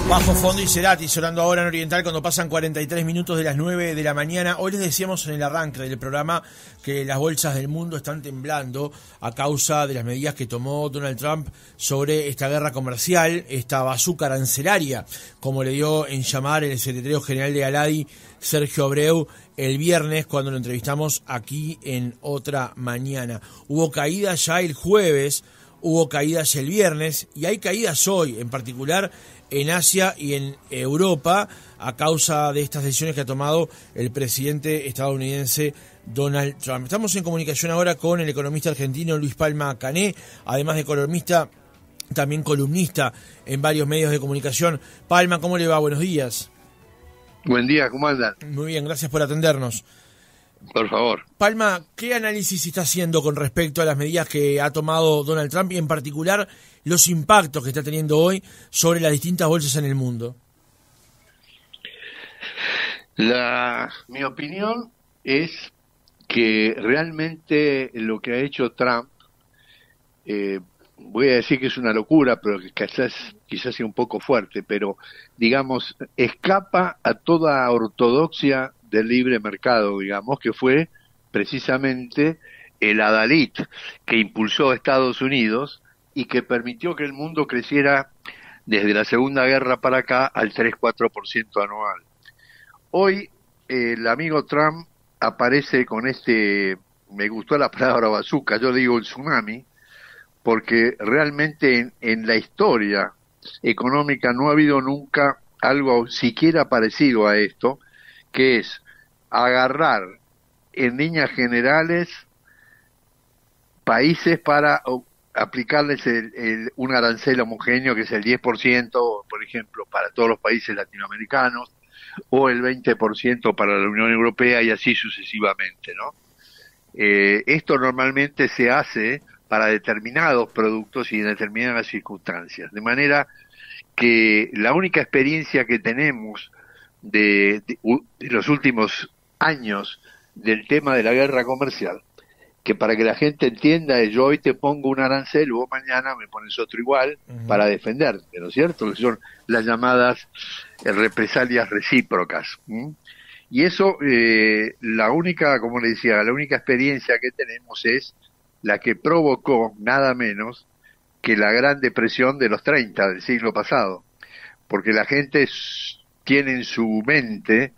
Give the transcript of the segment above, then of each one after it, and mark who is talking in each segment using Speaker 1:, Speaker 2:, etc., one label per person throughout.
Speaker 1: Bajo Fondo y Cerati sonando ahora en Oriental cuando pasan 43 minutos de las 9 de la mañana. Hoy les decíamos en el arranque del programa que las bolsas del mundo están temblando a causa de las medidas que tomó Donald Trump sobre esta guerra comercial, esta bazuca arancelaria, como le dio en llamar el secretario general de Aladi, Sergio Abreu, el viernes cuando lo entrevistamos aquí en Otra Mañana. Hubo caídas ya el jueves, hubo caídas el viernes y hay caídas hoy, en particular en Asia y en Europa, a causa de estas decisiones que ha tomado el presidente estadounidense Donald Trump. Estamos en comunicación ahora con el economista argentino Luis Palma Cané, además de economista, también columnista en varios medios de comunicación. Palma, ¿cómo le va? Buenos días.
Speaker 2: Buen día, ¿cómo andan?
Speaker 1: Muy bien, gracias por atendernos.
Speaker 2: Por favor.
Speaker 1: Palma, ¿qué análisis está haciendo con respecto a las medidas que ha tomado Donald Trump y en particular los impactos que está teniendo hoy sobre las distintas bolsas en el mundo?
Speaker 2: Mi opinión es que realmente lo que ha hecho Trump, voy a decir que es una locura, pero que quizás sea un poco fuerte, pero digamos, escapa a toda ortodoxia del libre mercado, digamos, que fue precisamente el adalid que impulsó a Estados Unidos y que permitió que el mundo creciera desde la Segunda Guerra para acá al 3-4% anual. Hoy el amigo Trump aparece con me gustó la palabra bazooka, yo digo el tsunami, porque realmente en la historia económica no ha habido nunca algo siquiera parecido a esto, que es agarrar en líneas generales países para aplicarles un arancel homogéneo que es el 10%, por ejemplo, para todos los países latinoamericanos, o el 20% para la Unión Europea y así sucesivamente, ¿no? Esto normalmente se hace para determinados productos y en determinadas circunstancias, de manera que la única experiencia que tenemos de los últimos años del tema de la guerra comercial, que para que la gente entienda es: yo hoy te pongo un arancel, vos mañana me pones otro igual para defenderte, ¿no es cierto? Que son las llamadas represalias recíprocas. Y eso, la única, como le decía, la única experiencia que tenemos es la que provocó nada menos que la Gran Depresión de los 30 del siglo pasado, porque la gente tiene en su mente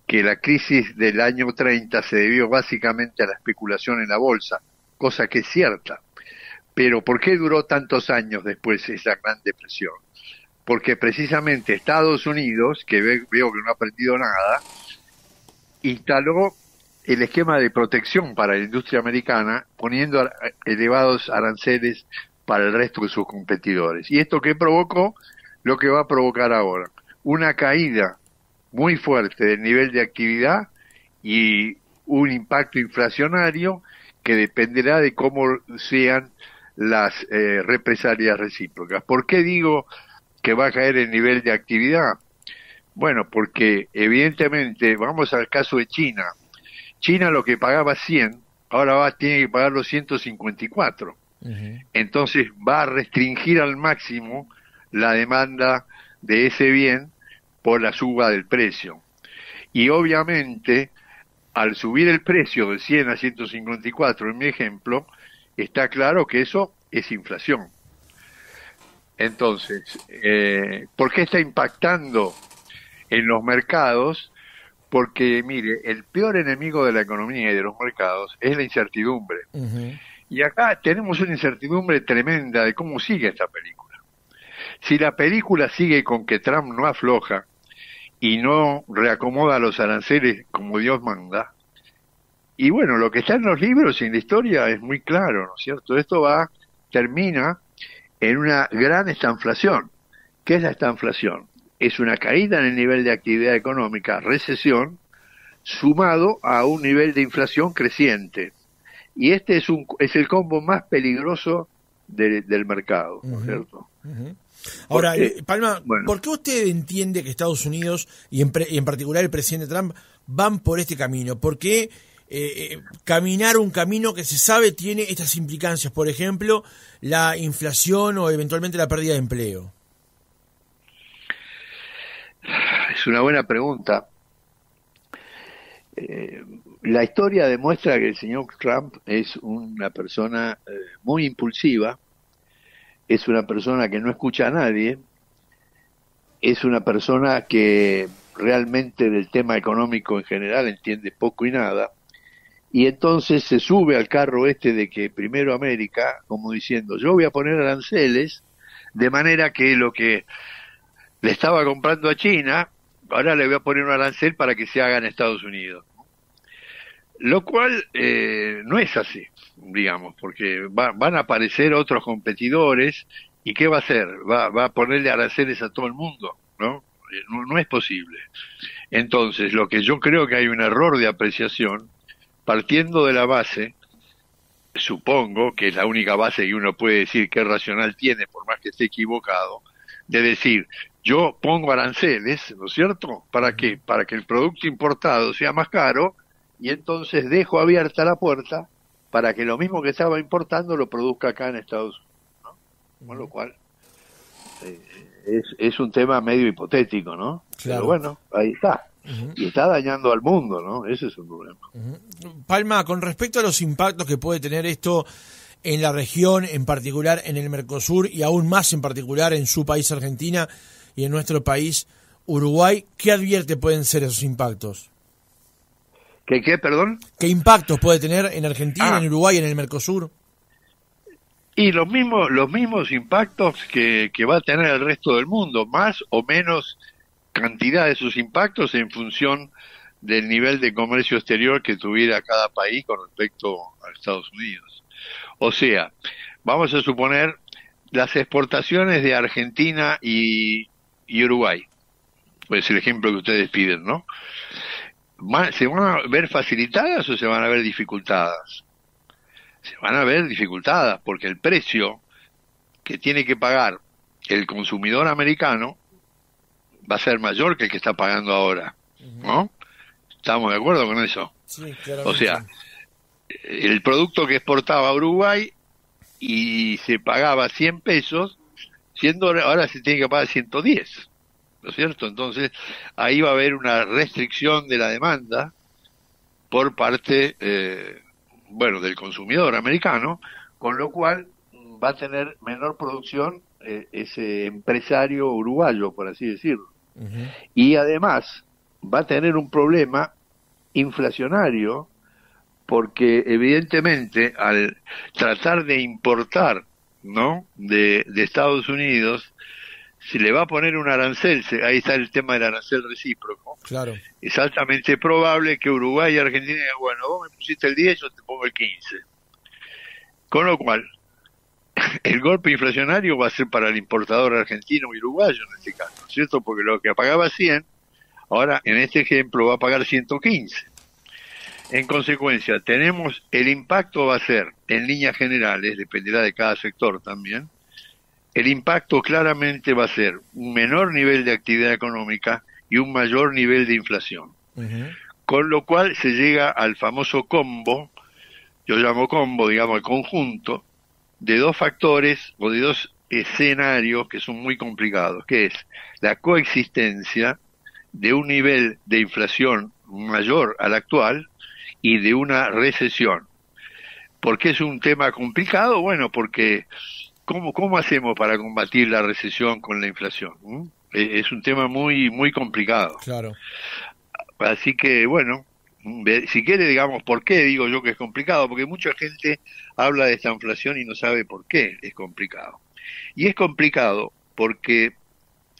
Speaker 2: que la crisis del año 30 se debió básicamente a la especulación en la bolsa, cosa que es cierta. Pero ¿por qué duró tantos años después esa Gran Depresión? Porque precisamente Estados Unidos, que veo que no ha aprendido nada, instaló el esquema de protección para la industria americana, poniendo elevados aranceles para el resto de sus competidores. ¿Y esto qué provocó? Lo que va a provocar ahora: una caída muy fuerte del nivel de actividad y un impacto inflacionario que dependerá de cómo sean las represalias recíprocas. ¿Por qué digo que va a caer el nivel de actividad? Bueno, porque evidentemente, vamos al caso de China. China lo que pagaba 100, ahora tiene que pagar los 154. Entonces va a restringir al máximo la demanda de ese bien por la suba del precio. Y obviamente, al subir el precio de 100 a 154, en mi ejemplo, está claro que eso es inflación. Entonces, ¿por qué está impactando en los mercados? Porque, mire, el peor enemigo de la economía y de los mercados es la incertidumbre. Y acá tenemos una incertidumbre tremenda de cómo sigue esta película. Si la película sigue con que Trump no afloja y no reacomoda los aranceles como Dios manda, y bueno, lo que está en los libros y en la historia es muy claro, ¿no es cierto? Esto termina en una gran estanflación. ¿Qué es la estanflación? Es una caída en el nivel de actividad económica, recesión, sumado a un nivel de inflación creciente. Y este es el combo más peligroso del mercado, ¿no es cierto?
Speaker 1: Ahora, Palma, bueno, ¿por qué usted entiende que Estados Unidos y en particular el presidente Trump van por este camino? ¿Por qué caminar un camino que se sabe tiene estas implicancias? Por ejemplo, la inflación o eventualmente la pérdida de empleo.
Speaker 2: Es una buena pregunta. La historia demuestra que el señor Trump es una persona muy impulsiva, es una persona que no escucha a nadie, es una persona que realmente del tema económico en general entiende poco y nada, y entonces se sube al carro este de que primero América, como diciendo, yo voy a poner aranceles, de manera que lo que le estaba comprando a China, ahora le voy a poner un arancel para que se haga en Estados Unidos. Lo cual no es así, digamos, porque van a aparecer otros competidores, y ¿qué va a hacer? Va a ponerle aranceles a todo el mundo, ¿no? No es posible. Entonces, lo que yo creo que hay un error de apreciación, partiendo de la base, supongo que es la única base que uno puede decir que es racional tiene, por más que esté equivocado, de decir, yo pongo aranceles, ¿no es cierto? ¿Para qué? Para que el producto importado sea más caro, y entonces dejo abierta la puerta para que lo mismo que estaba importando lo produzca acá en Estados Unidos, ¿no? Con lo cual es un tema medio hipotético, ¿no? Claro. Pero bueno, ahí está. Y está dañando al mundo, ¿no? Ese es el problema.
Speaker 1: Palma, con respecto a los impactos que puede tener esto en la región, en particular en el Mercosur, y aún más en particular en su país Argentina y en nuestro país Uruguay, ¿qué advierte pueden ser esos impactos?
Speaker 2: ¿Qué, perdón?
Speaker 1: ¿Qué impactos puede tener en Argentina, en Uruguay, en el Mercosur?
Speaker 2: Y los mismos impactos que va a tener el resto del mundo, más o menos cantidad de sus impactos en función del nivel de comercio exterior que tuviera cada país con respecto a Estados Unidos. O sea, vamos a suponer las exportaciones de Argentina y Uruguay, pues el ejemplo que ustedes piden, ¿no? ¿Se van a ver facilitadas o se van a ver dificultadas? Se van a ver dificultadas, porque el precio que tiene que pagar el consumidor americano va a ser mayor que el que está pagando ahora, ¿no? ¿Estamos de acuerdo con eso?
Speaker 1: Sí, claramente.
Speaker 2: O sea, el producto que exportaba a Uruguay y se pagaba 100 pesos, ahora se tiene que pagar 110. ¿No es cierto? Entonces, ahí va a haber una restricción de la demanda por parte, del consumidor americano, con lo cual va a tener menor producción ese empresario uruguayo, por así decirlo. Y además va a tener un problema inflacionario, porque evidentemente al tratar de importar, ¿no?, de Estados Unidos, si le va a poner un arancel, ahí está el tema del arancel recíproco.
Speaker 1: Claro.
Speaker 2: Es altamente probable que Uruguay y Argentina digan, bueno, vos me pusiste el 10, yo te pongo el 15. Con lo cual, el golpe inflacionario va a ser para el importador argentino y uruguayo en este caso, ¿cierto? Porque lo que pagaba 100, ahora en este ejemplo va a pagar 115. En consecuencia, tenemos, el impacto va a ser, en líneas generales, dependerá de cada sector también, el impacto claramente va a ser un menor nivel de actividad económica y un mayor nivel de inflación. Con lo cual se llega al famoso combo, yo llamo combo, digamos, el conjunto de dos factores o de dos escenarios que son muy complicados, que es la coexistencia de un nivel de inflación mayor al actual y de una recesión. ¿Por qué es un tema complicado? Bueno, porque ¿cómo hacemos para combatir la recesión con la inflación? Es un tema muy muy complicado.
Speaker 1: Claro.
Speaker 2: Así que, bueno, si quiere, digamos, ¿por qué digo yo que es complicado? Porque mucha gente habla de esta inflación y no sabe por qué es complicado. Y es complicado porque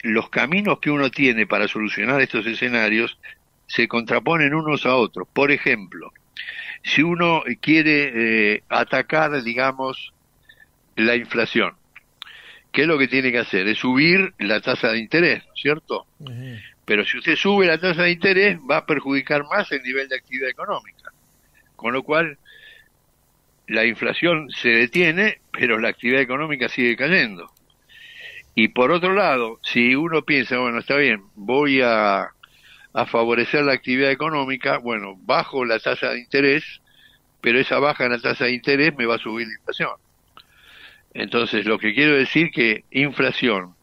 Speaker 2: los caminos que uno tiene para solucionar estos escenarios se contraponen unos a otros. Por ejemplo, si uno quiere atacar, digamos, la inflación, ¿qué es lo que tiene que hacer? Es subir la tasa de interés, ¿no es cierto? Pero si usted sube la tasa de interés, va a perjudicar más el nivel de actividad económica. Con lo cual, la inflación se detiene, pero la actividad económica sigue cayendo. Y por otro lado, si uno piensa, bueno, está bien, voy a favorecer la actividad económica, bueno, bajo la tasa de interés, pero esa baja en la tasa de interés me va a subir la inflación. Entonces, lo que quiero decir que inflación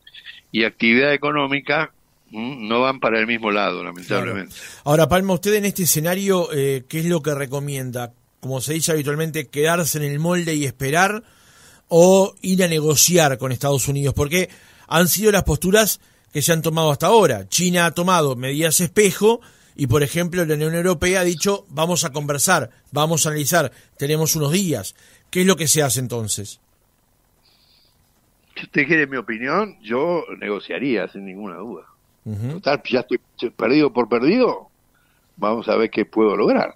Speaker 2: y actividad económica No van para el mismo lado, lamentablemente.
Speaker 1: Claro. Ahora, Palma, usted en este escenario, ¿qué es lo que recomienda? Como se dice habitualmente, ¿quedarse en el molde y esperar o ir a negociar con Estados Unidos? Porque han sido las posturas que se han tomado hasta ahora. China ha tomado medidas espejo y, por ejemplo, la Unión Europea ha dicho, vamos a conversar, vamos a analizar, tenemos unos días. ¿Qué es lo que se hace entonces?
Speaker 2: Si usted quiere mi opinión, yo negociaría sin ninguna duda. Total, ya estoy perdido por perdido, vamos a ver qué puedo lograr.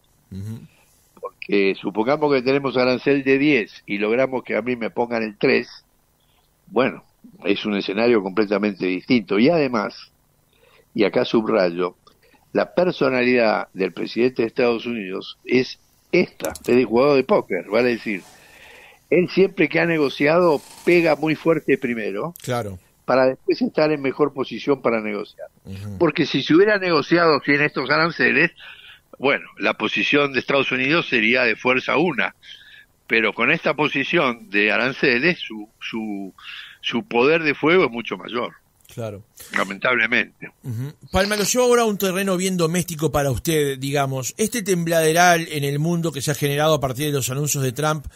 Speaker 2: Porque supongamos que tenemos arancel de 10 y logramos que a mí me pongan el 3, bueno, es un escenario completamente distinto. Y además, y acá subrayo, la personalidad del presidente de Estados Unidos es esta, es de jugador de póker, vale decir, él siempre que ha negociado pega muy fuerte primero.
Speaker 1: Claro.
Speaker 2: Para después estar en mejor posición para negociar. Porque si se hubiera negociado sin estos aranceles, bueno, la posición de Estados Unidos sería de fuerza una, pero con esta posición de aranceles, su poder de fuego es mucho mayor.
Speaker 1: Claro.
Speaker 2: Lamentablemente.
Speaker 1: Palma, lo llevo ahora a un terreno bien doméstico para usted, digamos. Este tembladeral en el mundo que se ha generado a partir de los anuncios de Trump,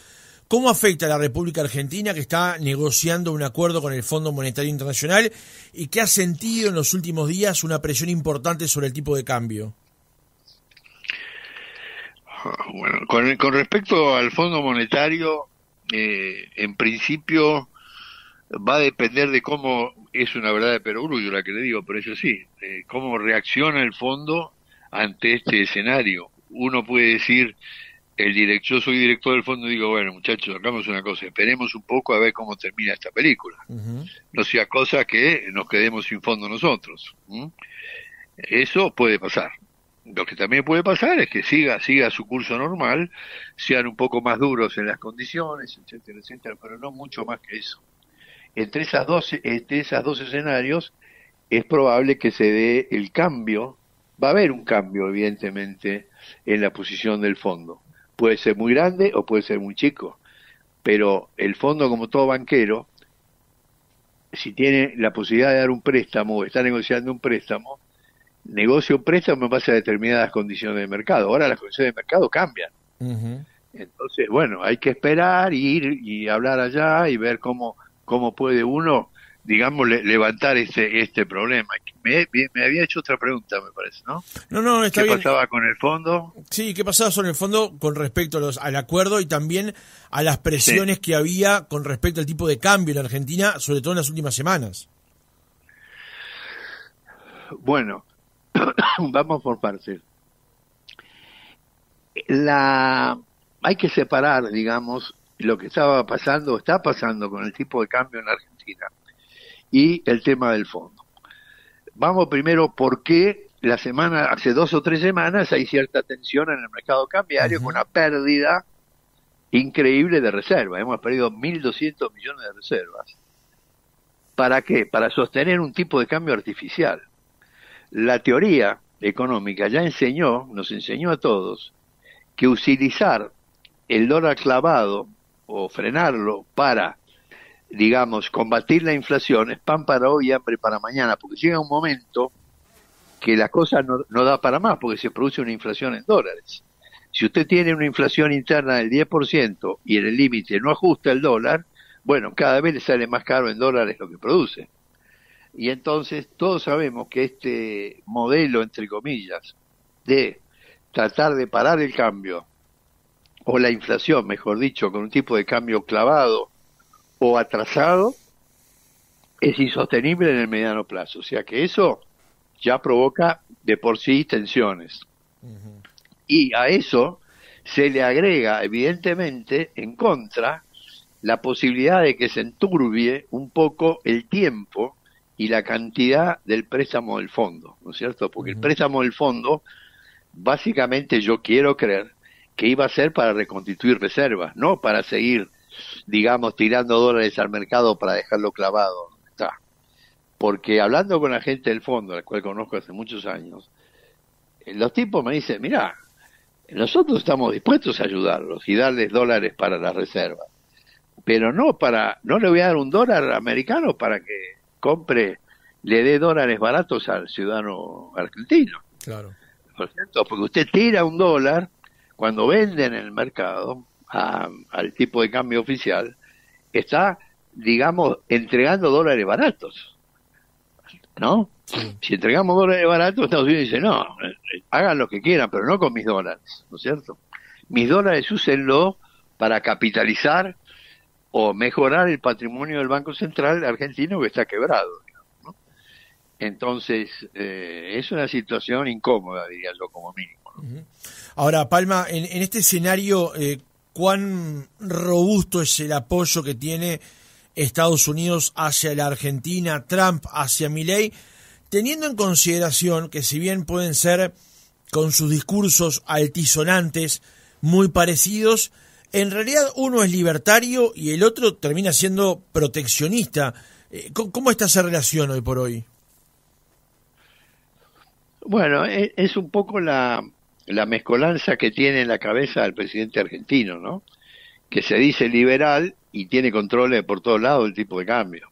Speaker 1: ¿cómo afecta a la República Argentina, que está negociando un acuerdo con el Fondo Monetario Internacional y que ha sentido en los últimos días una presión importante sobre el tipo de cambio?
Speaker 2: Bueno, con respecto al Fondo Monetario, en principio va a depender de cómo, es una verdad de perogrullo la que le digo, pero eso sí, cómo reacciona el fondo ante este escenario. Uno puede decir, yo soy director del fondo y digo, bueno, muchachos, hagamos una cosa, esperemos un poco a ver cómo termina esta película. No sea cosa que nos quedemos sin fondo nosotros. Eso puede pasar. Lo que también puede pasar es que siga su curso normal, sean un poco más duros en las condiciones, etcétera, etcétera, pero no mucho más que eso. Entre esas dos escenarios es probable que se dé el cambio, va a haber un cambio evidentemente en la posición del fondo. Puede ser muy grande o puede ser muy chico, pero el fondo, como todo banquero, si tiene la posibilidad de dar un préstamo o está negociando un préstamo, negocia un préstamo en base a determinadas condiciones de mercado. Ahora las condiciones de mercado cambian. Entonces, bueno, hay que esperar, ir y hablar allá y ver cómo puede uno, digamos, levantar este problema. Me había hecho otra pregunta, me parece, ¿no?
Speaker 1: No, está bien.
Speaker 2: ¿Qué pasaba con el fondo?
Speaker 1: Sí, ¿qué pasaba con el fondo con respecto al acuerdo y también a las presiones que había con respecto al tipo de cambio en Argentina, sobre todo en las últimas semanas?
Speaker 2: Bueno, vamos por partes. Hay que separar, digamos, lo que está pasando con el tipo de cambio en Argentina y el tema del fondo. Vamos primero por qué hace 2 o 3 semanas hay cierta tensión en el mercado cambiario con una pérdida increíble de reservas. Hemos perdido 1.200 millones de reservas. ¿Para qué? Para sostener un tipo de cambio artificial. La teoría económica nos enseñó a todos que utilizar el dólar clavado o frenarlo para, digamos, combatir la inflación es pan para hoy y hambre para mañana, porque llega un momento que la cosa no da para más, porque se produce una inflación en dólares. Si usted tiene una inflación interna del 10% y en el límite no ajusta el dólar, bueno, cada vez le sale más caro en dólares lo que produce. Y entonces todos sabemos que este modelo, entre comillas, de tratar de parar el cambio, o la inflación, mejor dicho, con un tipo de cambio clavado o atrasado, es insostenible en el mediano plazo. O sea que eso ya provoca de por sí tensiones. Y a eso se le agrega, evidentemente, en contra, la posibilidad de que se enturbie un poco el tiempo y la cantidad del préstamo del fondo, ¿no es cierto? Porque el préstamo del fondo, básicamente yo quiero creer que iba a ser para reconstituir reservas, no para seguir, digamos, tirando dólares al mercado para dejarlo clavado donde está. Porque hablando con la gente del fondo, al cual conozco hace muchos años, los tipos me dicen, mirá, nosotros estamos dispuestos a ayudarlos y darles dólares para las reservas, pero no le voy a dar un dólar americano para que compre, le dé dólares baratos al ciudadano argentino.
Speaker 1: Claro.
Speaker 2: ¿Por cierto? Porque usted tira un dólar cuando vende en el mercado al tipo de cambio oficial, está, digamos, entregando dólares baratos, ¿no?
Speaker 1: Sí.
Speaker 2: Si entregamos dólares baratos, Estados Unidos dice, no, hagan lo que quieran, pero no con mis dólares, ¿no es cierto? Mis dólares úsenlo para capitalizar o mejorar el patrimonio del Banco Central argentino que está quebrado, digamos, ¿no? Entonces, es una situación incómoda, diría yo, como mínimo, ¿no?
Speaker 1: Ahora, Palma, en este escenario, ¿cuán robusto es el apoyo que tiene Estados Unidos hacia la Argentina, Trump hacia Milei, teniendo en consideración que si bien pueden ser con sus discursos altisonantes muy parecidos, en realidad uno es libertario y el otro termina siendo proteccionista? ¿Cómo está esa relación hoy por hoy?
Speaker 2: Bueno, es un poco la mezcolanza que tiene en la cabeza el presidente argentino, ¿no? Que se dice liberal y tiene controles por todos lados del tipo de cambio.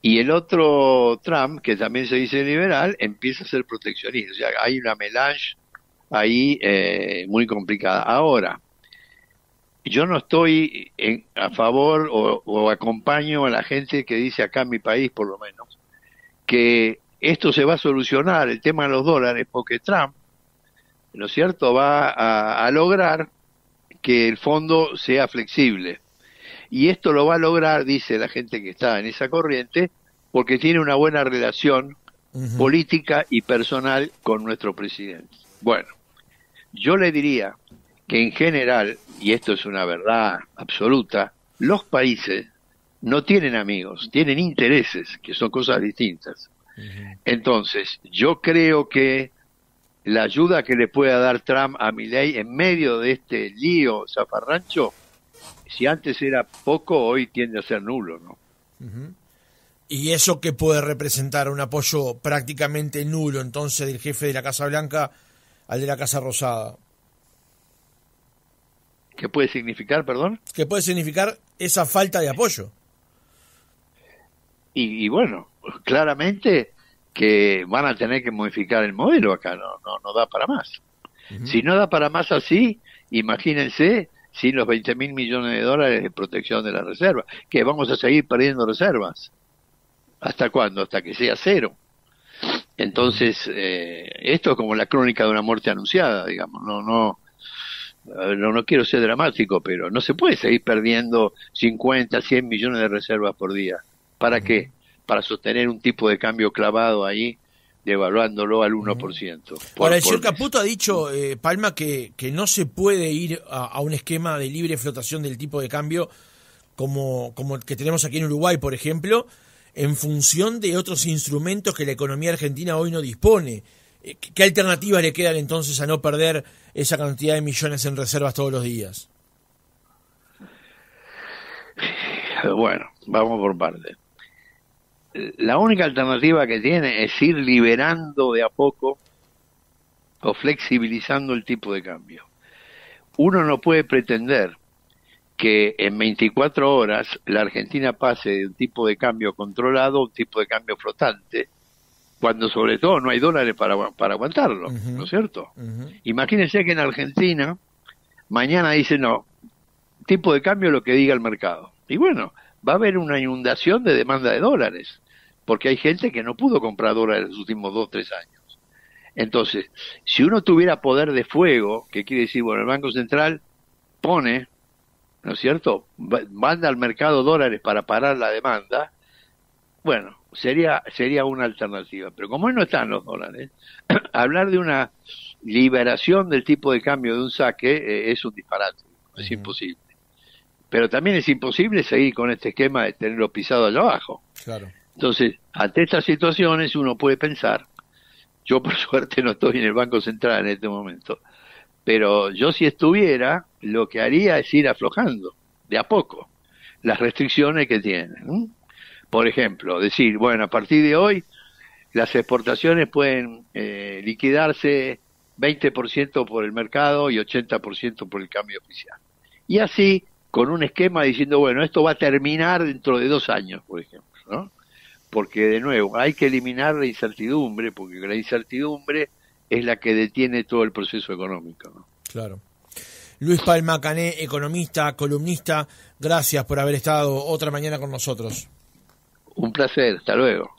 Speaker 2: Y el otro, Trump, que también se dice liberal, empieza a ser proteccionista. O sea, hay una melange ahí muy complicada. Ahora, yo no estoy a favor o acompaño a la gente que dice acá en mi país, por lo menos, que esto se va a solucionar, el tema de los dólares, porque Trump, ¿no es cierto?, va a lograr que el fondo sea flexible. Y esto lo va a lograr, dice la gente que está en esa corriente, porque tiene una buena relación política y personal con nuestro presidente. Bueno, yo le diría que en general, y esto es una verdad absoluta, los países no tienen amigos, tienen intereses, que son cosas distintas. Entonces, yo creo que la ayuda que le pueda dar Trump a Milei en medio de este lío zafarrancho, si antes era poco, hoy tiende a ser nulo, ¿no?
Speaker 1: ¿Y eso qué puede representar? Un apoyo prácticamente nulo, entonces, del jefe de la Casa Blanca al de la Casa Rosada.
Speaker 2: ¿Qué puede significar, perdón?
Speaker 1: ¿Qué puede significar esa falta de apoyo?
Speaker 2: Y bueno, claramente que van a tener que modificar el modelo acá, no da para más. Si no da para más así, imagínense sin los 20.000 millones de dólares de protección de la reserva, que vamos a seguir perdiendo reservas. ¿Hasta cuándo? Hasta que sea cero. Entonces, esto es como la crónica de una muerte anunciada, digamos. No quiero ser dramático, pero no se puede seguir perdiendo 50, 100 millones de reservas por día. ¿Para qué? Para sostener un tipo de cambio clavado ahí, devaluándolo al 1%.
Speaker 1: Ahora, el señor Caputo ha dicho, Palma, que no se puede ir a un esquema de libre flotación del tipo de cambio como el que tenemos aquí en Uruguay, por ejemplo, en función de otros instrumentos que la economía argentina hoy no dispone. ¿Qué alternativas le quedan entonces a no perder esa cantidad de millones en reservas todos los días?
Speaker 2: Bueno, vamos por partes. La única alternativa que tiene es ir liberando de a poco o flexibilizando el tipo de cambio. Uno no puede pretender que en 24 horas la Argentina pase de un tipo de cambio controlado a un tipo de cambio flotante, cuando sobre todo no hay dólares para aguantarlo, ¿no es cierto? Imagínense que en Argentina mañana dice no, tipo de cambio lo que diga el mercado. Y bueno, va a haber una inundación de demanda de dólares, porque hay gente que no pudo comprar dólares en los últimos 2 o 3 años. Entonces, si uno tuviera poder de fuego, que quiere decir, bueno, el Banco Central pone, ¿no es cierto?, manda al mercado dólares para parar la demanda, bueno, sería una alternativa. Pero como hoy no están los dólares, hablar de una liberación del tipo de cambio de un saque es un disparate, es imposible. Pero también es imposible seguir con este esquema de tenerlo pisado allá abajo.
Speaker 1: Claro.
Speaker 2: Entonces, ante estas situaciones uno puede pensar, yo por suerte no estoy en el Banco Central en este momento, pero yo si estuviera, lo que haría es ir aflojando, de a poco, las restricciones que tienen. Por ejemplo, decir, bueno, a partir de hoy, las exportaciones pueden liquidarse 20% por el mercado y 80% por el cambio oficial. Y así, con un esquema diciendo, bueno, esto va a terminar dentro de 2 años, por ejemplo, ¿no? porque de nuevo hay que eliminar la incertidumbre, porque la incertidumbre es la que detiene todo el proceso económico, ¿no?
Speaker 1: Claro. Luis Palma Cané, economista, columnista, gracias por haber estado otra mañana con nosotros.
Speaker 2: Un placer, hasta luego.